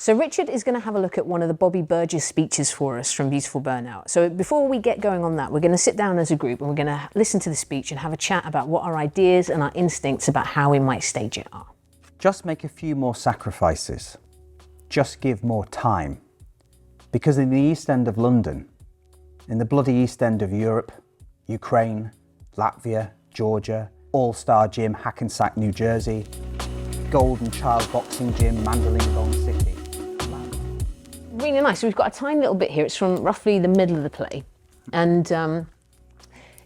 So Richard is going to have a look at one of the Bobby Burgess speeches for us from Beautiful Burnout. So before we get going on that, we're going to sit down as a group and we're going to listen to the speech and have a chat about what our ideas and our instincts about how we might stage it are. Just make a few more sacrifices. Just give more time. Because in the East End of London, in the bloody East End of Europe, Ukraine, Latvia, Georgia, All-Star Gym, Hackensack, New Jersey, Golden Child Boxing Gym, Mandalay City. Really nice. So we've got a tiny little bit here. It's from roughly the middle of the play. And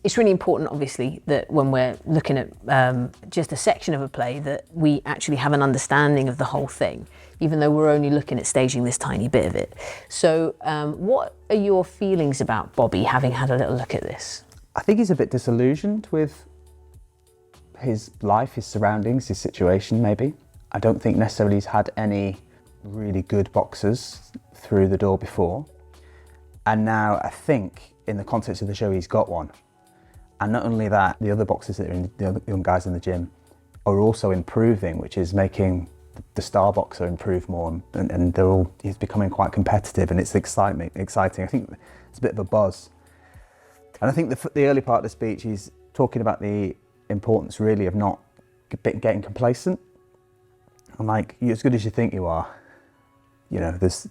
it's really important, obviously, that when we're looking at just a section of a play, that we actually have an understanding of the whole thing, even though we're only looking at staging this tiny bit of it. So what are your feelings about Bobby, having had a little look at this? I think he's a bit disillusioned with his life, his surroundings, his situation, maybe. I don't think necessarily he's had any really good boxers through the door before. And now I think in the context of the show, he's got one. And not only that, the other boxers that are in, the other young guys in the gym are also improving, which is making the star boxer improve more. And he's becoming quite competitive, and it's exciting. I think it's a bit of a buzz. And I think the early part of the speech, he's talking about the importance really of not getting complacent. I'm like, you're as good as you think you are. You know, there's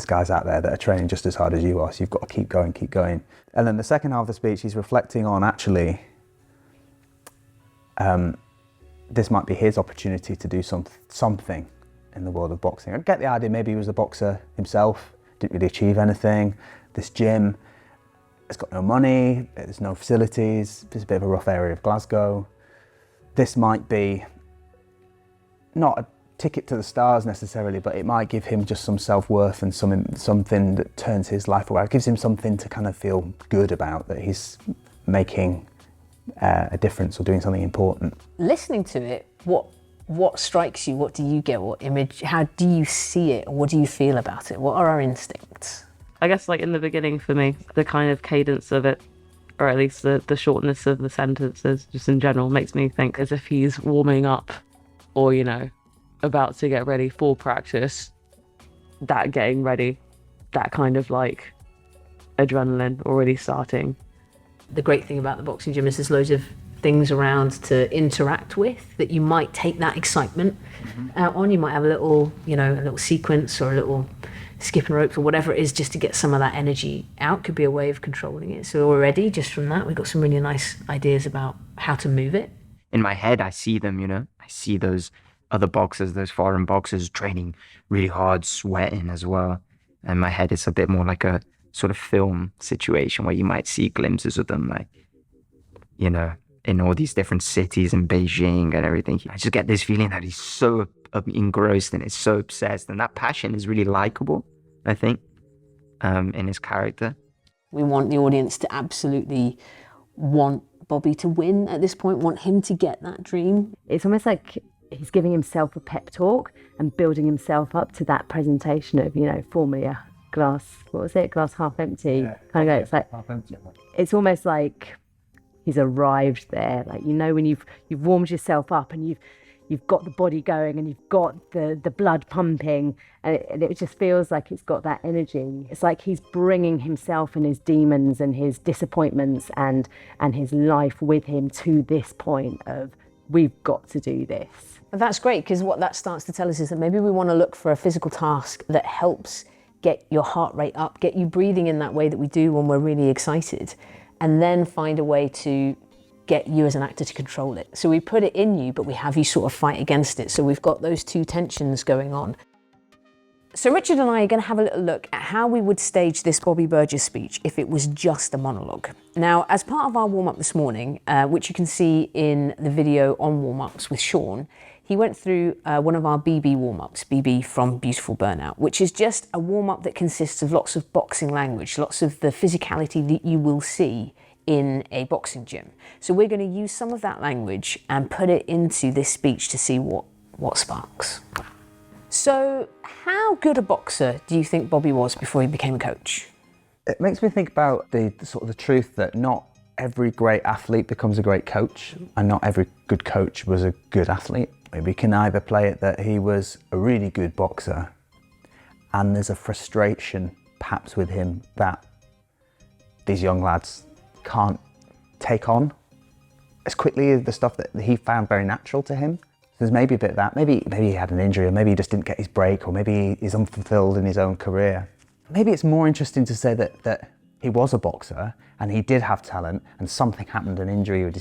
guys out there that are training just as hard as you are, so you've got to keep going, keep going. And then the second half of the speech, he's reflecting on actually, this might be his opportunity to do something in the world of boxing. I get the idea, maybe he was a boxer himself, didn't really achieve anything. This gym, it's got no money, there's no facilities, it's a bit of a rough area of Glasgow. This might be not a ticket to the stars necessarily, but it might give him just some self-worth and something that turns his life around. It gives him something to kind of feel good about, that he's making a difference or doing something important. Listening to it, what strikes you? What do you get? What image? How do you see it? What do you feel about it? What are our instincts? I guess like in the beginning for me, the kind of cadence of it, or at least the shortness of the sentences just in general, makes me think as if he's warming up or, you know, about to get ready for practice. That getting ready, that kind of like adrenaline already starting. The great thing about the boxing gym is there's loads of things around to interact with that you might take that excitement out on. You might have a little, you know, a little sequence or a little skipping ropes or whatever it is, just to get some of that energy out. Could be a way of controlling it. So already just from that, we've got some really nice ideas about how to move it. In my head, I see them, you know, I see those other boxers, those foreign boxers training really hard, sweating as well. And my head is a bit more like a sort of film situation where you might see glimpses of them, like, you know, in all these different cities in Beijing and everything. I just get this feeling that he's so engrossed in it, so obsessed, and that passion is really likable, I think, in his character. We want the audience to absolutely want Bobby to win at this point, want him to get that dream. It's almost like he's giving himself a pep talk and building himself up to that presentation of, you know, formerly a glass, what was it, glass half empty, yeah, kind of. It's like half empty. It's almost like he's arrived there, like, you know, when you've warmed yourself up and you've got the body going and you've got the blood pumping, and it just feels like it's got that energy. It's like he's bringing himself and his demons and his disappointments and his life with him to this point of, we've got to do this. That's great, because what that starts to tell us is that maybe we want to look for a physical task that helps get your heart rate up, get you breathing in that way that we do when we're really excited, and then find a way to get you as an actor to control it. So we put it in you, but we have you sort of fight against it. So we've got those two tensions going on. So Richard and I are going to have a little look at how we would stage this Bobby Burgess speech if it was just a monologue. Now, as part of our warm-up this morning, which you can see in the video on warm-ups with Sean, he went through one of our BB warm-ups, BB from Beautiful Burnout, which is just a warm-up that consists of lots of boxing language, lots of the physicality that you will see in a boxing gym. So we're going to use some of that language and put it into this speech to see what sparks. So how good a boxer do you think Bobby was before he became a coach? It makes me think about the sort of the truth that not every great athlete becomes a great coach, and not every good coach was a good athlete. We can either play it that he was a really good boxer and there's a frustration perhaps with him that these young lads can't take on as quickly the stuff that he found very natural to him. There's maybe a bit of that. Maybe he had an injury, or maybe he just didn't get his break, or maybe he's unfulfilled in his own career. Maybe it's more interesting to say that he was a boxer and he did have talent, and something happened, an injury, or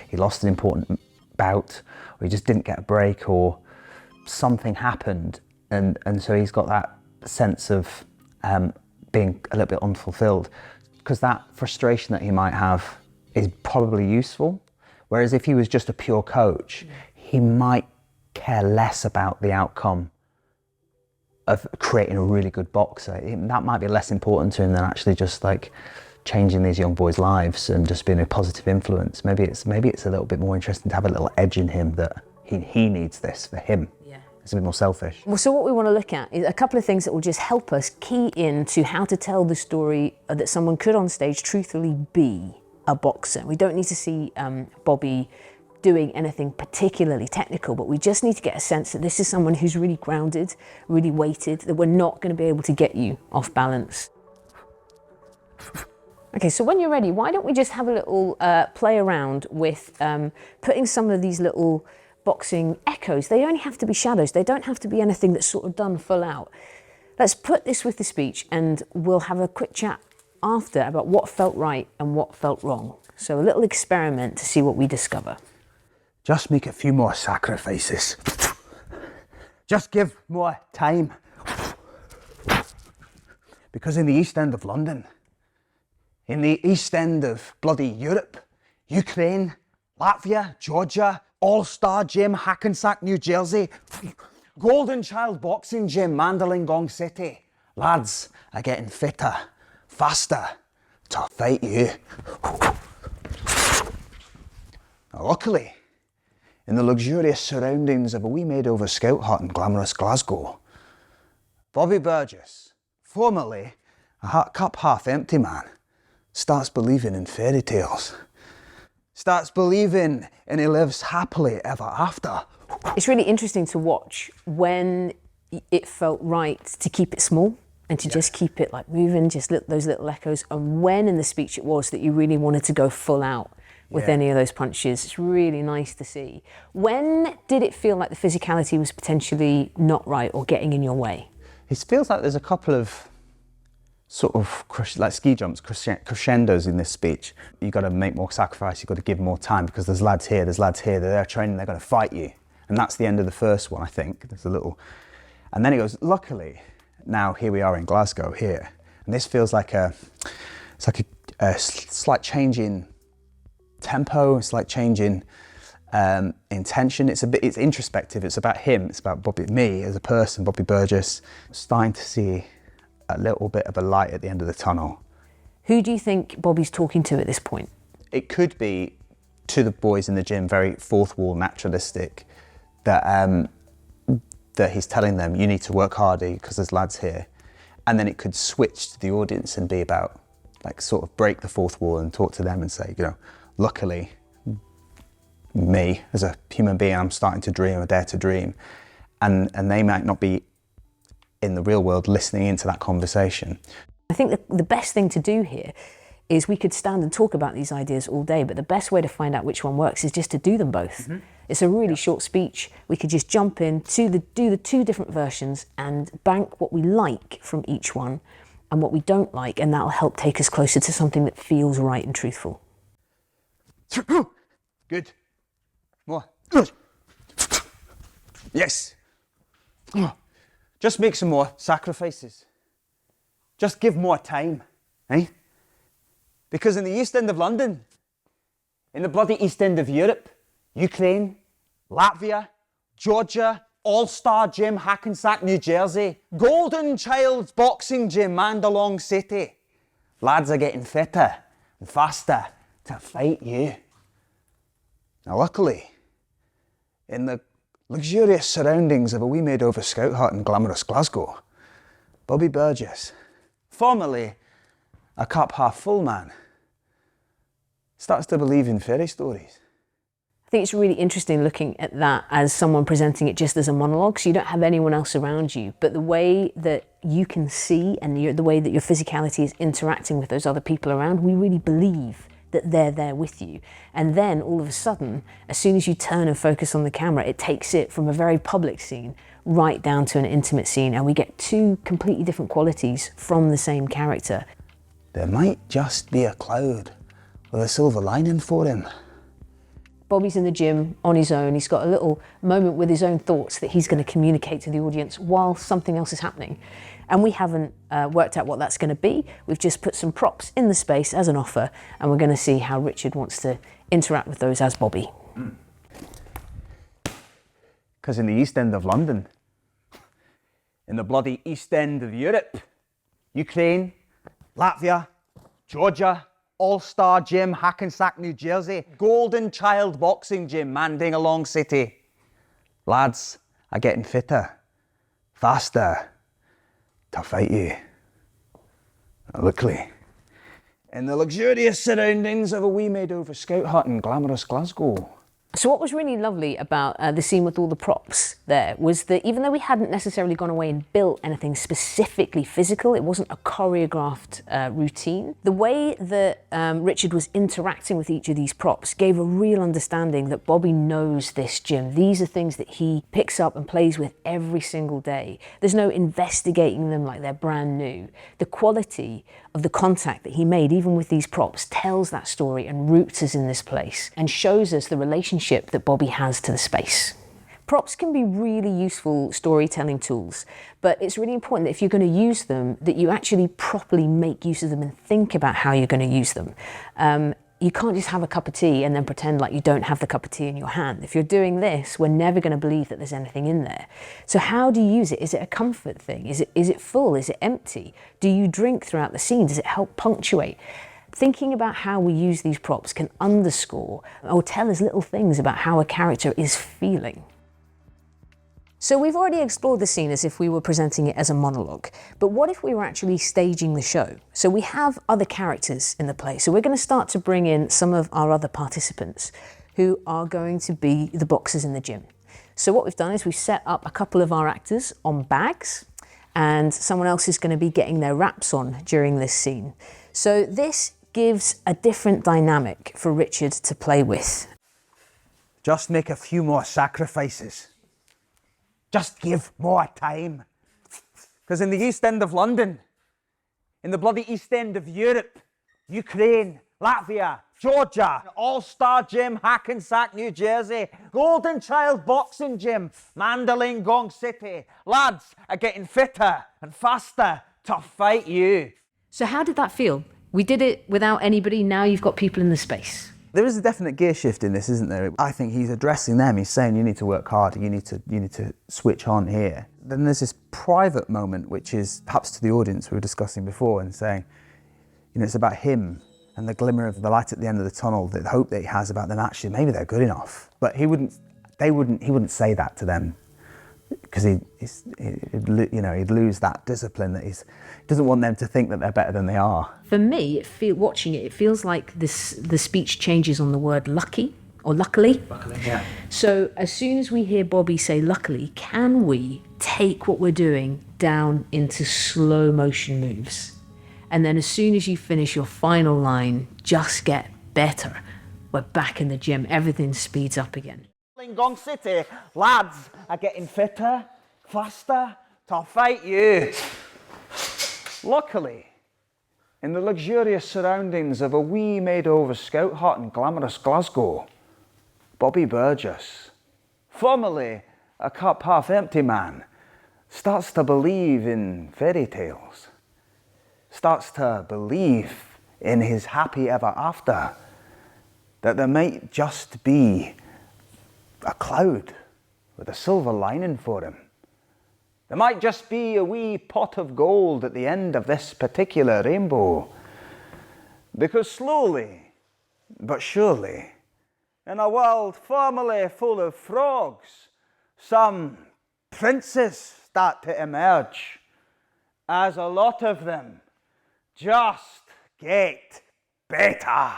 he lost an important bout, or he just didn't get a break, or something happened, and so he's got that sense of being a little bit unfulfilled, because that frustration that he might have is probably useful. Whereas if he was just a pure coach, he might care less about the outcome of creating a really good boxer. That might be less important to him than actually just like changing these young boys' lives and just being a positive influence. Maybe it's a little bit more interesting to have a little edge in him that he needs this for him. Yeah. It's a bit more selfish. Well, so what we want to look at is a couple of things that will just help us key into how to tell the story that someone could on stage truthfully be a boxer. We don't need to see Bobby doing anything particularly technical, but we just need to get a sense that this is someone who's really grounded, really weighted, that we're not going to be able to get you off balance. Okay, so when you're ready, why don't we just have a little play around with putting some of these little boxing echoes. They only have to be shadows. They don't have to be anything that's sort of done full out. Let's put this with the speech and we'll have a quick chat after about what felt right and what felt wrong. So a little experiment to see what we discover. Just make a few more sacrifices. Just give more time. Because in the East End of London, in the East End of bloody Europe, Ukraine, Latvia, Georgia, All-Star Gym, Hackensack, New Jersey, Golden Child Boxing Gym, Mandalay City, lads are getting fitter, faster to fight you. Now, luckily, in the luxurious surroundings of a wee made-over scout hut in glamorous Glasgow, Bobby Burgess, formerly a cup half-empty man, starts believing in fairy tales. Starts believing and he lives happily ever after. It's really interesting to watch when it felt right to keep it small and to just keep it like moving, just those little echoes, and when in the speech it was that you really wanted to go full out with any of those punches. It's really nice to see. When did it feel like the physicality was potentially not right or getting in your way? It feels like there's a couple of sort of like ski jumps, crescendos in this speech. You've got to make more sacrifice, you've got to give more time because there's lads here, they're there training, they're going to fight you. And that's the end of the first one, I think. There's a little, and then it goes, luckily, now here we are in Glasgow here. And this feels like a slight change in tempo, it's like changing intention. It's introspective. It's about him. It's about me as a person, Bobby Burgess, starting to see a little bit of a light at the end of the tunnel. Who do you think Bobby's talking to at this point? It could be to the boys in the gym, very fourth wall, naturalistic, that he's telling them, you need to work harder because there's lads here. And then it could switch to the audience and be about, like, sort of break the fourth wall and talk to them and say, you know, luckily, me as a human being, I'm starting to dream, I dare to dream. And they might not be in the real world listening into that conversation. I think the best thing to do here is we could stand and talk about these ideas all day, but the best way to find out which one works is just to do them both. Mm-hmm. It's a really short speech. We could just jump in, do the two different versions and bank what we like from each one and what we don't like, and that'll help take us closer to something that feels right and truthful. Good. More. Yes. Just make some more sacrifices. Just give more time, eh? Because in the East End of London, in the bloody East End of Europe, Ukraine, Latvia, Georgia, All-Star Gym, Hackensack, New Jersey, Golden Child Boxing Gym, Mandalay City, lads are getting fitter and faster to fight you. Now, luckily, in the luxurious surroundings of a wee made-over scout hut in glamorous Glasgow, Bobby Burgess, formerly a cup half full man, starts to believe in fairy stories. I think it's really interesting looking at that as someone presenting it just as a monologue, so you don't have anyone else around you, but the way that you can see and the way that your physicality is interacting with those other people around, we really believe that they're there with you. And then all of a sudden, as soon as you turn and focus on the camera, it takes it from a very public scene right down to an intimate scene, and we get two completely different qualities from the same character. There might just be a cloud with a silver lining for him. Bobby's in the gym on his own. He's got a little moment with his own thoughts that he's going to communicate to the audience while something else is happening. And we haven't worked out what that's going to be. We've just put some props in the space as an offer, and we're going to see how Richard wants to interact with those as Bobby. Because in the East End of London, in the bloody East End of Europe, Ukraine, Latvia, Georgia, All-Star Gym, Hackensack, New Jersey, Golden Child Boxing Gym, Mandingalong City. Lads are getting fitter, faster, to fight you. Luckily, in the luxurious surroundings of a wee made-over scout hut in glamorous Glasgow. So what was really lovely about the scene with all the props there was that even though we hadn't necessarily gone away and built anything specifically physical, it wasn't a choreographed routine. The way that Richard was interacting with each of these props gave a real understanding that Bobby knows this gym. These are things that he picks up and plays with every single day. There's no investigating them like they're brand new. The quality of the contact that he made, even with these props, tells that story and roots us in this place and shows us the relationship that Bobby has to the space. Props can be really useful storytelling tools, but it's really important that if you're going to use them, that you actually properly make use of them and think about how you're going to use them. You can't just have a cup of tea and then pretend like you don't have the cup of tea in your hand. If you're doing this, we're never going to believe that there's anything in there. So how do you use it? Is it a comfort thing? Is it full? Is it empty? Do you drink throughout the scene? Does it help punctuate? Thinking about how we use these props can underscore or tell us little things about how a character is feeling. So we've already explored the scene as if we were presenting it as a monologue, but what if we were actually staging the show? So we have other characters in the play, so we're going to start to bring in some of our other participants who are going to be the boxers in the gym. So what we've done is we've set up a couple of our actors on bags, and someone else is going to be getting their wraps on during this scene. So this gives a different dynamic for Richard to play with. Just make a few more sacrifices. Just give more time. Because in the East End of London, in the bloody East End of Europe, Ukraine, Latvia, Georgia, All-Star Gym, Hackensack, New Jersey, Golden Child Boxing Gym, Mandalay City, lads are getting fitter and faster to fight you. So how did that feel? We did it without anybody, now you've got people in the space. There is a definite gear shift in this, isn't there? I think he's addressing them. He's saying you need to work harder, you need to switch on here. Then there's this private moment, which is perhaps to the audience we were discussing before, and saying, you know, it's about him and the glimmer of the light at the end of the tunnel, the hope that he has about them actually, maybe they're good enough. But he wouldn't say that to them, because he'd lose that discipline that he doesn't want them to think that they're better than they are. For me, watching it feels like the speech changes on the word lucky or luckily. Luckily, yeah. So as soon as we hear Bobby say luckily, can we take what we're doing down into slow motion moves? And then as soon as you finish your final line, just get better. We're back in the gym, everything speeds up again. Gong City, lads are getting fitter, faster to fight you. Luckily, in the luxurious surroundings of a wee made-over scout hut in glamorous Glasgow, Bobby Burgess, formerly a cup half-empty man, starts to believe in fairy tales, starts to believe in his happy ever after, that there might just be a cloud with a silver lining for him. There might just be a wee pot of gold at the end of this particular rainbow. Because slowly, but surely, in a world formerly full of frogs, some princes start to emerge, as a lot of them just get better.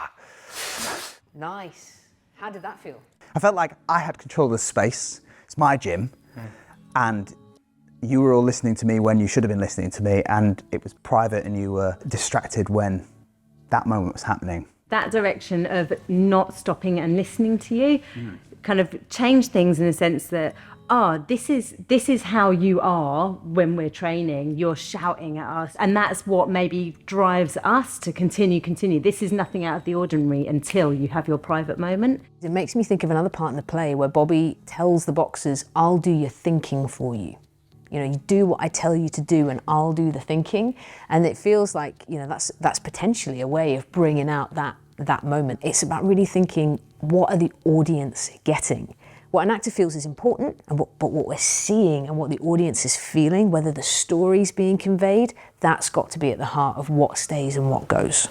Nice. How did that feel? I felt like I had control of the space. It's my gym, and you were all listening to me when you should have been listening to me, and it was private and you were distracted when that moment was happening. That direction of not stopping and listening to you kind of changed things in the sense that, this is how you are when we're training. You're shouting at us, and that's what maybe drives us to continue. This is nothing out of the ordinary until you have your private moment. It makes me think of another part in the play where Bobby tells the boxers, I'll do your thinking for you. You know, you do what I tell you to do and I'll do the thinking. And it feels like, you know, that's potentially a way of bringing out that moment. It's about really thinking, what are the audience getting? What an actor feels is important, but what we're seeing and what the audience is feeling, whether the story's being conveyed, that's got to be at the heart of what stays and what goes.